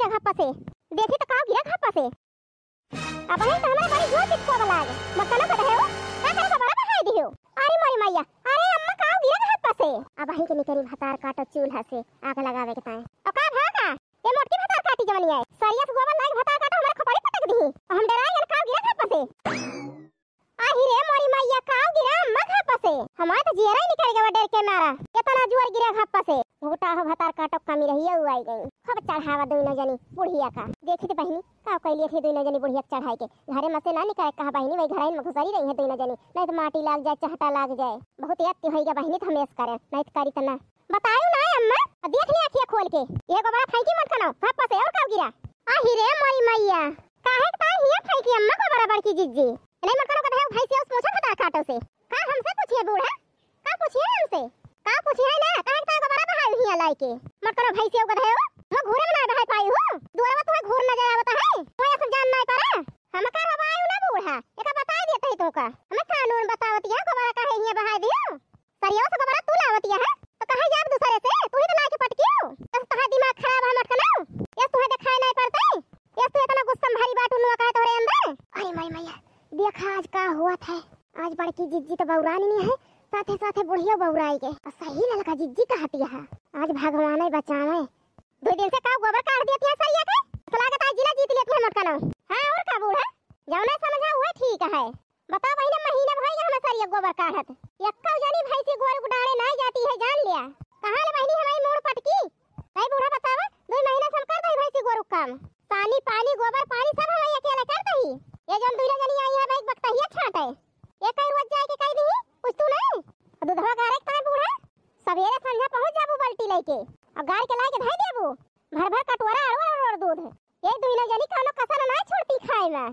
गिरा घप्पा से देखी तो का गिरा घप्पा से अब है तो हमारे बड़ी जोर चिपको वाला है मत ना पता है वो का करे तो बड़ा बहाई दियो अरे मोरी मैया अरे अम्मा का गिरा घप्पा से अब है के निकरी भतार काटो चूल्हा से आग लगावे के ताए और का भागा ये मोटकी भतार काटी जवनी है सरिया से गोबर लाग भतार काटो हमारे खपड़ी पटक दी हम डराए का गिरा घप्पा से आही रे मोरी मैया का गिरा अम्मा घप्पा से हमारे तो जेरा ही निकल गया डर के मारा कितना जोर गिरा घप्पा से घोटा हो भतार काटो कमी रही है आई गई खब चढ़ावा दोनों जनी बुढ़िया का देखी तो बहनी का कइले थे दोनों जनी बुढ़िया चढ़ाई के घरे में से ना निकाय कहा बहनी वही घराइन में घुसरी रही है दोनों जनी नहीं तो माटी लाग जाए चहटा लाग जाए बहुत याद होइगा बहनी तो हमेश करे नहीं तो करी तना बतायो ना अम्मा देख ले आंखें खोल के एगो बड़ा फेंकी मत खाना घप्पा से और का गिरा आही रे मोरी मैया काहे ता हिया फेंकी अम्मा को बराबर की जिज्जी नहीं मत करो कहे भाई से उस पूछो भतार काटो से का हमसे पूछिए बूढ़ा का पूछिए हमसे का पूछिए ना काहे ता को बराबर हाल हिया लाई के मत करो भाई से कहे हो घोरे में ना बहाय पाई हो दुआरा तुम्हें घोर नजर आवता है कोई ऐसा जान नहीं पारा हम का रवायो ना बूढ़ा एका बता देते ही तो का हमें कानून बतावती है गोबरा काहे हिया बहाय दियो सरियो से गोबरा तू लावती है तो कहे जाब दूसरे से तू ही तो लाके पटकियो तो तोहार दिमाग खराब है मत कना ये तुम्हें दिखाई नहीं पड़ता ये तू इतना गुस्सा भारी बात उन्नु का तोरे अंदर अरे माई मैया देख आज का हुआ था आज बड़की जिज्जी तो बौरानी नहीं है साथे साथे बुढ़िया बौराई के और सही ललका जिज्जी कहती है आज भगवान ही बचावे 2 दिन से का गोबर काट दिया सरिया के तो लागत आज जिला जीत लेते हैं मटकाना हां और का बूढ़ा जाओ ना समझा हुआ ठीक है बता भाई ना महीने भाई हम सरिया गोबर काटत यक्का जानी भाई से गोर गुडाड़े नहीं जाती है जान लिया कहां ले बहनी हमारी मोड़ पटकी भाई बूढ़ा बतावा 2 महीना से हम कर दई भाई से गोर काम पानी पानी गोबर पानी सब हम अकेले कर दई ये जब दूल्हा जनी आई है भाई बकता ही छाटे ये कई रोज जाए के कह दी कुछ तू नहीं दूधवा गारे का बूढ़ा सवेरे संझा पहुंच जाबू बाल्टी लेके और गार के लाके धाई देबू भर भर कटोरा और दूध ये दूल्हा जनी कोनो कसर ना छोड़ती खाए में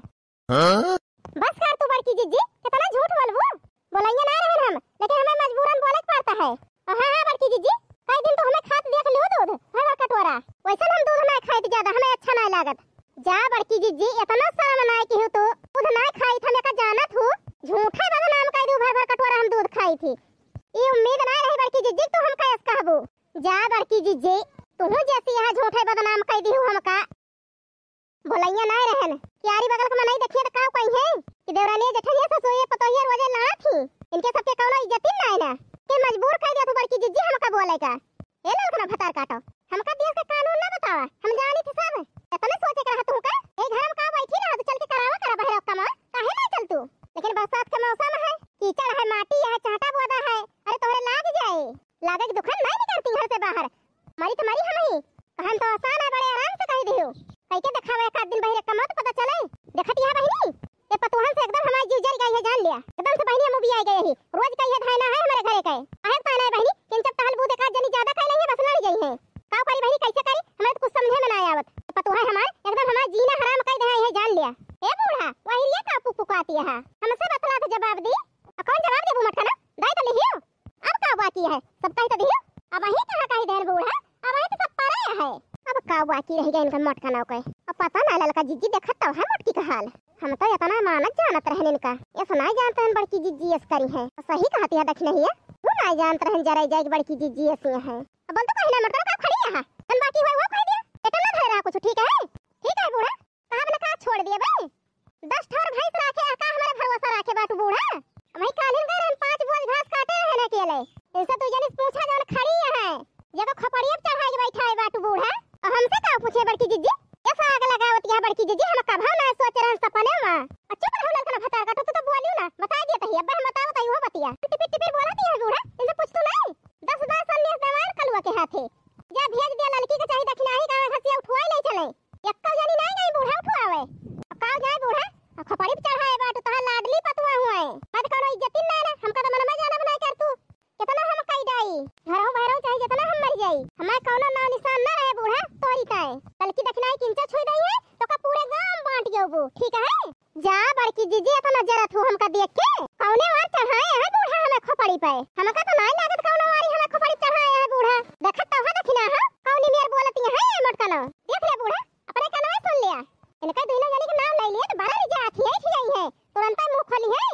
हां बस कर तू बड़की जिज्जी कितना झूठ बोलबू बोलैया ना रहन हम लेकिन हमें मजबूरन बोले पड़ता है हां हां बड़की जिज्जी कई दिन तो हमें खात देख लियो दूध भर भर कटोरा वैसे हम दूध ना खाई ज्यादा हमें अच्छा नहीं लागत जा बड़की जिज्जी इतना शर्म ना की हो तो दूध ना खाई था मैं का जानत हूं झूठे बदनाम कह दू भर भर कटोरा हम दूध खाई थी ये उम्मीद ना रही बड़की जिज्जी तो हम कैस कहबू जा बड़की जिज्जी तू जैसी यहां झूठे बदनाम कह दी हूं हमका बोलैया ना रहन क्यारी बगल के नहीं देखिए तो का कहीं है कि देवरानी जेठनिया ससुए पतोहिया रोजे लड़ा थी इनके सबके कौनो इज्जत ही नहीं ना के मजबूर कर दिया तू बड़की जिज्जी हमका बोले का ए ललकना भतार काटो हमका देश का कानून ना बतावा हम जानी थी सब इतने सोचे कर तू का ए घर में का बैठी रहा तो चल के करावा करा बहरा कमा काहे नहीं चल तू लेकिन बरसात के मौसम है कीचड़ है माटी है चाटा बोदा है अरे तोरे लाग जाए लागे की दुकान नहीं निकलती घर से बाहर मरी तो मरी हम ही कहन तो आसान है बड़े आराम से कह दियो कई के दिखावे एक दिन बहरे कमा तो पता चले देखती है बहनी ये पतोहन से एकदम हमारी जीव जल गई है जान लिया एकदम से बहनी हम भी आ गए ही रोज कही है धायना है हमारे घरे का आहे पाना है बहनी किन जब तहल बूदे का जनी ज्यादा कह लेंगे बस लड़ गई है काऊ करी बहनी कैसे करी हमें तो कुछ समझे में ना आवत पतोहा हमार एकदम हमारा जीना हराम कर दे है जान लिया ए बूढ़ा वही ये का पुकाती है हमसे बतला के जवाब दी कौन जवाब देबू मत खाना दाई तो लिहियो अब का बाकी है सब कही तो दियो अब वही कहां कही देर बूढ़ा अब वही तो सब पारे है अब का बाकी रह गया इनका मटका ना कोई अब पता ना ललका जिज्जी देखत तो है मटकी का हाल हम तो इतना मानत जानत रहन इनका ये सुनाई जानते हैं बड़की जिज्जी ऐस करी है सही कहती है दक्षिण ही तू नहीं जानत रहन जरा जाए बड़की जिज्जी ऐसी है अब बोल तो कहना मटका का खड़ी है हम बाकी हुआ वो कह दिया एटा ना धर रहा कुछ ठीक है बूढ़ा कहां बना का छोड़ दिया भाई 10 ठोर भैंस राखे का हमारे भरोसा राखे बाटू बूढ़ा वही कालिन गए हम 5 बोझ घास काटे है ना अकेले इनसे तू जनी पूछा जौन खड़ी है जब खपड़िया चढ़ा के बैठा है बाटू बूढ़ा और हमसे का पूछे बड़की जिज्जी कैसा आग लगावत है बड़की जिज्जी हम का भाव ना सोच रहे सपने में चुप रहो लड़का भतार का तो बोलियो ना बता दिया तही अब हम बताओ तही हो बतिया टिपी टिपी बोलती है बूढ़ा इनसे पूछ तू नहीं 10 संदेश दवार कलुआ के हाथे जा भेज दिया लड़की के चाहिए दक्षिणाही का हसिया उठवाई ले चले यक्का जानी नहीं गई बूढ़ा उठवावे का जाए बूढ़ा खपड़ी चढ़ाए बाटू तहां लाडली पतवा हुआ है मत करो इज्जत ना हमका तो मन में जाना बना कर तू कितना हम कई दाई घरों बहरों चाहे जितना हम मर जाई हमारे कोनो नाम निशान ना रहे बूढ़ा तोरी ताए बल्कि दक्षिणाई किंचा छोड़ दई है तो का पूरे गांव बांट जाओ ठीक है जा बड़की जीजी इतना जरत हो हमका देख के कौने वार चढ़ाए है बूढ़ा हमें खपड़ी पे हमका तो नहीं लागत कौनो वारी हमें खपड़ी चढ़ाए है बूढ़ा देखत तो है दक्षिणा है कौनी मेर बोलती है मटका ना देख ले बूढ़ा अपने कानवा सुन लिया इनका दोनों जने के नाम ले लिए तो बारह रिजा आती है खिलाई है तुरंत मुंह खोली है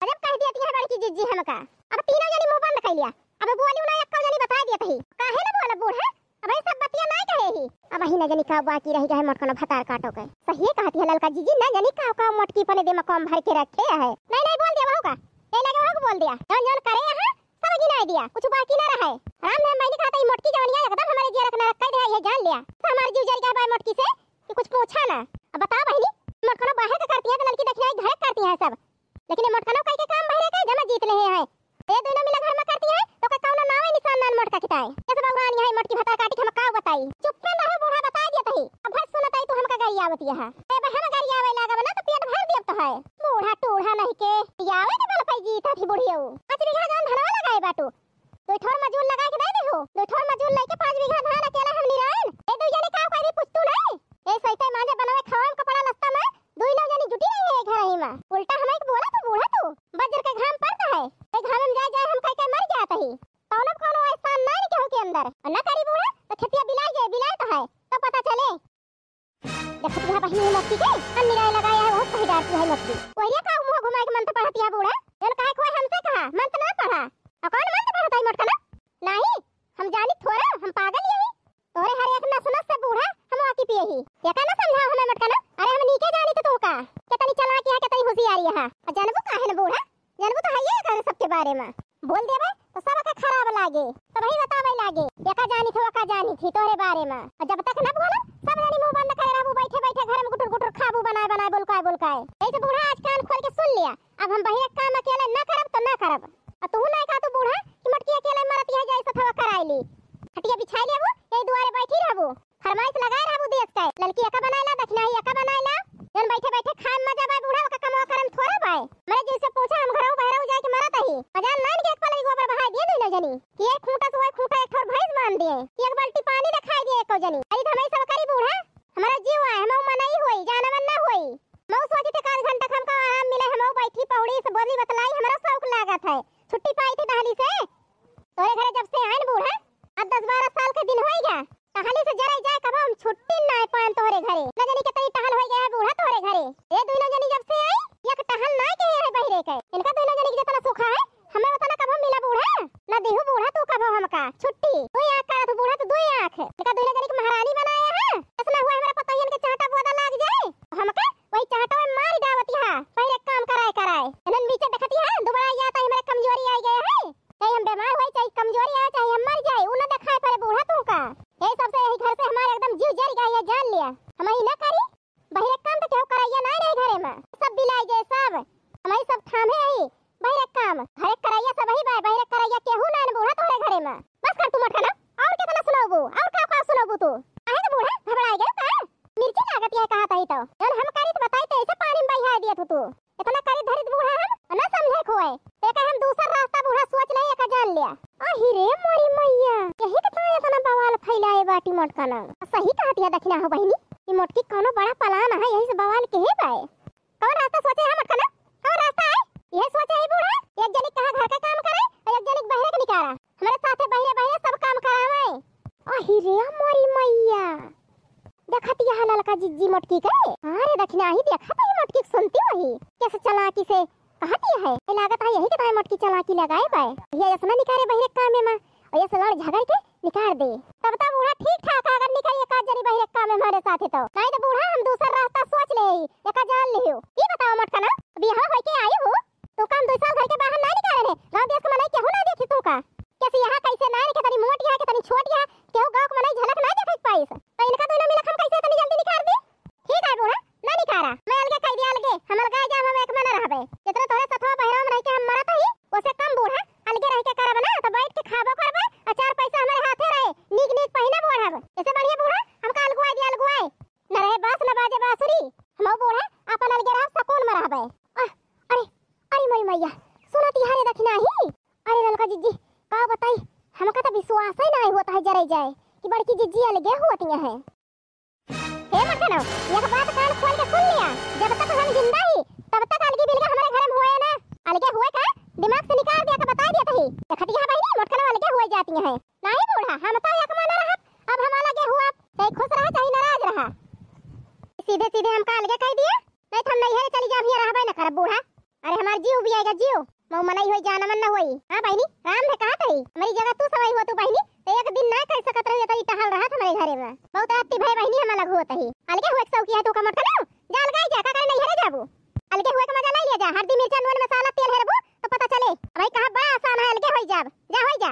अजब कह दिया है बड़की जिज्जी हमका अब तीनों जने मुंह बंद कर लिया अब बोली ना एक जने बता दिया थी काहे ना बोला बूढ़ा अब सब बतिया नहीं कहे ही अब अब ही न जानी का बाकी रह गए मोटकनो भतार काटो के सही कहती है ललका जीजी न जानी का मोटकी पने दे में कम भर के रखे है नहीं नहीं बोल दिया होगा ए लगे होगा बोल दिया जौन जौन करे यहां सब गिना दिया कुछ बाकी ना रहे राम ने मैंने कहा था ये मोटकी जवनिया एकदम हमारे जीव रखना रख दे ये जान लिया हमारे जीव जरी का भाई मोटकी से कि कुछ पूछा ना अब बता बहनी मोटकनो बाहर का करती है तो लड़की देखना घर करती है सब लेकिन ये मोटकनो कई के काम बाहर का जमा जीत रहे हैं ये दोनों मिला घर में करती है तो का कौन नाम है निशान नान मोटका किताए कैसे बगरान यहां मोटकी भतार काटी हम का बताई चुप में रहो बूढ़ा बता दिया तही अब भस सुनताई तो हमका गाड़ी आवत है ए हम गाड़ी आवे लागा बना तो पेट भर दियब तो है बूढ़ा टूढ़ा नहीं के आवे ने बल पाई जीता थी बुढ़ियो 5 बीघा धान धनवा लगाए बाटू दो ठोर मजूर लगा के दे देहो दो ठोर मजूर लेके 5 बीघा धान अकेला हम निरायन ए दो जने का कोई भी पुछतू नहीं ए सहिते मांजे बनावे खावम कपड़ा लस्ता में दुई नौ जनी जुटी नहीं है घर ही में उल्टा हमें बोला तो बूढ़ा तू बजर के घाम पड़ता है ए घाम में जाए हम कई मर जाता ही कौन कौन ऐसा नहीं के हो के अंदर न करी बूढ़ा तो खेतिया बिलाई तो है तो पता चले देखत है बहिनी मक्की के निराय लगाया है बहुत सही डालती है मक्की ओरिया का मुंह घुमा के मन तो पढ़ती है बूढ़ा जन काहे कोई हमसे कहा मन तो ना पढ़ा और कौन मन तो पढ़ता है मोटका ना नहीं हम जानी थोड़ा हम पागल यही तोरे हर एक नस नस से बूढ़ा हम आकी पिए ही ये का ना समझाओ हमें मोटका ना अरे हम नीके जानी तो का कितनी चालाकी है कितनी होशियारी है और जानबो काहे न बूढ़ा जानबो तो है ये कर सबके बारे में बोल देबे तो सब का खराब लागे तो भाई बतावे लागे ये का जानी थी तोरे बारे में और जब तक ना बोला सब जानी मुंह बंद करे रहबो बैठे बैठे घर में गुटर गुटर खाबू बनाए बोलकाए ऐसे बूढ़ा आज कान खोल के सुन लिया अब हम बहिर काम अकेले ना करब तो ना करब और तू नहीं का तू बूढ़ा कि मटकी अकेले मरत है जैसे थवा कराइली हटिया बिछाई लेबो यही दुआरे बैठी रहबो फरमाइश लगाए रहबो देश के लड़की एका बनाइला दखनाई एका बनाइला जन बैठे बैठे खाए मजा बाय बूढ़ा का कमवा करम थोड़ा बाय मेरे जैसे पूछा हम घरऊ बहरऊ जाके मरत ही अजान लाइन के एक पलई गोबर बहा दिए नहीं जनी कि एक खूंटा से एक खूंटा एक ठोर भैंस बांध दिए कि एक बाल्टी पानी रखाई दिए एको जनी अरे धमई सब करी बूढ़ा हमारा जीव है हम मनाई होई जानवन ना होई मऊ सोची थे 1 घंटा हमका आराम मिले हम बैठी पौड़ी से बोली बतलाई हमारा शौक लागत है छुट्टी पाई थी दहली से तोरे घरे जब से आइन बूढ़ा अब 10-12 साल के दिन होई गया टहली से जरे जाए कब हम छुट्टी ना पान तोरे घरे न जानी कितनी टहल हो गया है बूढ़ा तोरे घरे ये दोनों जनी जब से आई एक टहल ना के है बहिरे के इनका दोनों जनी के जितना सुखा है हमें बताना कब हम मिला बूढ़ा ना देहु बूढ़ा तू कब हमका छुट्टी तू आंख का तू बूढ़ा तू दो आंख इनका दोनों जनी की महारानी बनाया है ऐसा हुआ हमारा पता ही इनके चाहता बोदा लाग जाए हमका वही चाहता में मार डावती है पहले काम कराए इनन नीचे देखती है दोबारा या तो हमारे कमजोरी आ गया है चाहे हम बीमार होई चाहे कमजोरी आए चाहे हम मर जाए उन देखाए पहले बूढ़ा तू का ये सबसे यही घर से हमारे एकदम जीव जल गया ये जान लिया हम ही ना करी बहिरे काम तो क्यों कराइए ना नहीं घरे में सब बिलाई गए सब हमारी सब थामे ही बहिरे काम घरे कराइए सब ही बहिरे कराइए केहू ना बूढ़ा तोरे घरे में बस कर तू मटका ना और कितना सुनाबू और का सुनाबू तू काहे तो बूढ़ा घबरा गया का मिर्ची लागत है कहा तही तो जब हम करी तो बताई तो ऐसे पानी में बहा दिया तू इतना करी धरित बूढ़ा हम ना समझे खोए एक हम दूसरा रास्ता बूढ़ा सोच ले एक जान लिया अहि रे मोरी मैया यही तो इतना बवाल फैलाए बाटी मोटका ना सही कहती है दखना हो बहिनी ये मोटकी कोनो बड़ा पलान है यही से बवाल के ही बाए कौन रास्ता सोचे है मोटका ना कौन रास्ता है ये सोचे है बूढ़ा एक जनी कहां घर का काम करे और एक जनी बहरे के निकारा हमारे साथे बहरे सब काम करावे अहि रे मोरी मैया देखती है ललका जिज्जी मोटकी के अरे दखना ही देखत है मोटकी सुनती वही कैसे चालाकी से कहती है ये लागत है यही के ताई मोटकी चालाकी लगाए बाय ये ऐसा निकारे बहरे काम में और ये लड़ झगड़ के निकाल दे तब तक बूढ़ा ठीक ठाक अगर निकल एक जरी बहरे काम में हमारे साथ है तो नहीं तो बूढ़ा हम दूसरा रास्ता सोच ले एक जान लियो ये बताओ मोटका ना अभी यहां होके आए हो तो काम 2 साल घर के बाहर ना निकाले रे गांव देश के मनाई केहू ना देखी तू का कैसे यहां कैसे ना के तनी मोट है के तनी छोट है केहू गांव के मनाई झलक ना देख पाइस तो इनका दोनों मिलक हम कैसे तनी जल्दी निकाल दे ठीक है बूढ़ा ना निकारा मैं अलगे कह दिया अलगे हम अलगा जा हम एक मना रहबे जितना तोरे सथवा बहरा में रह के हम मरत ही ओसे कम बूढ़ा अलगे रह के करब ना तो बैठ के खाबो करबे और 4 पैसा हमारे हाथे रहे नीक पहिना बढ़ब ऐसे बढ़िया बूढ़ा हमका अलगुआ दिया अलगुआए न रहे बास न बाजे बांसुरी हम बूढ़ा अपन अलगे रह सकून में रहबे अरे अरे मोरी मैया सुनती हारे दखना ही अरे ललका जिज्जी का बताई हमका तो विश्वास ही नहीं होता है जरे जाए कि बड़की जिज्जी अलगे होती है हे मखनो ये बात कान खोल के सुन लिया जब तक हम जिंदा ही तब तक अलगी बिलगा हमारे घर में हुए ना अलगे हुए का दिमाग से निकाल दिया का बता दिया तही देखती है बहनी मोटकन अलगे हुए जाती है नहीं बूढ़ा हम तो एक माना रहा अब हम अलगे हुआ चाहे खुश रहा चाहे नाराज रहा सीधे सीधे हमका अलगे कह दिया नहीं तो हम नहीं है चली जा भी रहबे न कर बूढ़ा अरे हमार जीव भी आएगा जीव मऊ मनाई होई जाना मन न होई हां बहनी राम ने कहा तही हमारी जगह तू सवाई हो तू बहनी तो एक दिन ना कह सकत रही त टहल रहा हमारे घरे में बहुत आती भाई बहनी हमारा घोत ही अलगे हुए सौकी है तो कमर का ना जा लगाई जा का नहीं हरे जाबू अलगे हुए के मजा ले जा हल्दी मिर्चा नून मसाला तेल हेरबू तो पता चले भाई कहां बड़ा आसान है अलगे होई जाब जा होई जा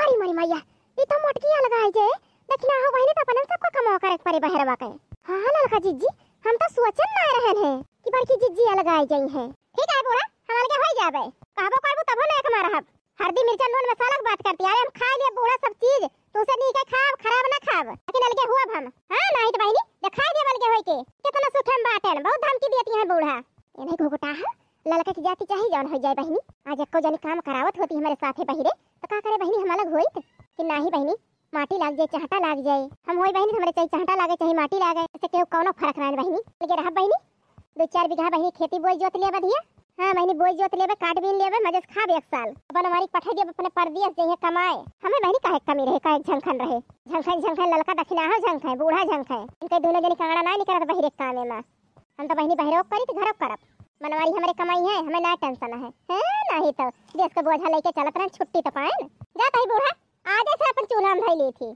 अरे मोरी मैया ई तो मोटकी लगाई जे देखना हो बहनी तो अपन सबको कमाओ करे परे बहरवा के हां लड़का जीजी हम तो सोचन ना रहन है कि बड़की जीजी लगाई जाई है ठीक है बोला हम अलगे होई जाबे कहबो कहबो तब ना एक मार हल्दी मिर्चा नून मसाला की बात करती है हम खा लिए बूढ़ा सब चीज तो उसे नहीं के खाब खराब ना खाब लेकिन अलगे हुआ हम हां नहीं तो बहनी दिखाई दे अलगे होई के कितना सुठम बाटन बहुत धमकी देती है बूढ़ा ये नहीं घोघटा है लड़का की जाति चाहिए जान हो जाए बहनी आज एको जनी काम करावत होती हमारे साथे बहिरे तो का करे बहनी हम अलग होइत कि नहीं बहनी माटी लाग जाए चाहता लाग जाए हम होई बहनी हमारे चाहिए चाहता लागे चाहिए माटी लागे इससे केहू कोनो फर्क ना बहनी लगे रहा बहनी 2-4 बीघा बहनी खेती बोई जोत लेबे दिया हां बहनी बोई जोत लेबे काट बीन लेबे मजे से खाब एक साल अपन हमारी पठा दिए अपने परदेश जइए कमाए हमें बहनी काहे कमी रहे काहे झंखन रहे झंखन ललका दखिना है झंखन बूढ़ा झंखन इनके दोनों जनी कांगड़ा ना निकलत बहिरे कामे में हम तो बहनी बहरो करी तो घर करब मनवारी हमारे कमाई है हमें ना टेंशन है नहीं तो देश का बोझा लेके चलत रह छुट्टी तो पाए जाता ही बूढ़ा आज से अपन चूल्हा में धई ली थी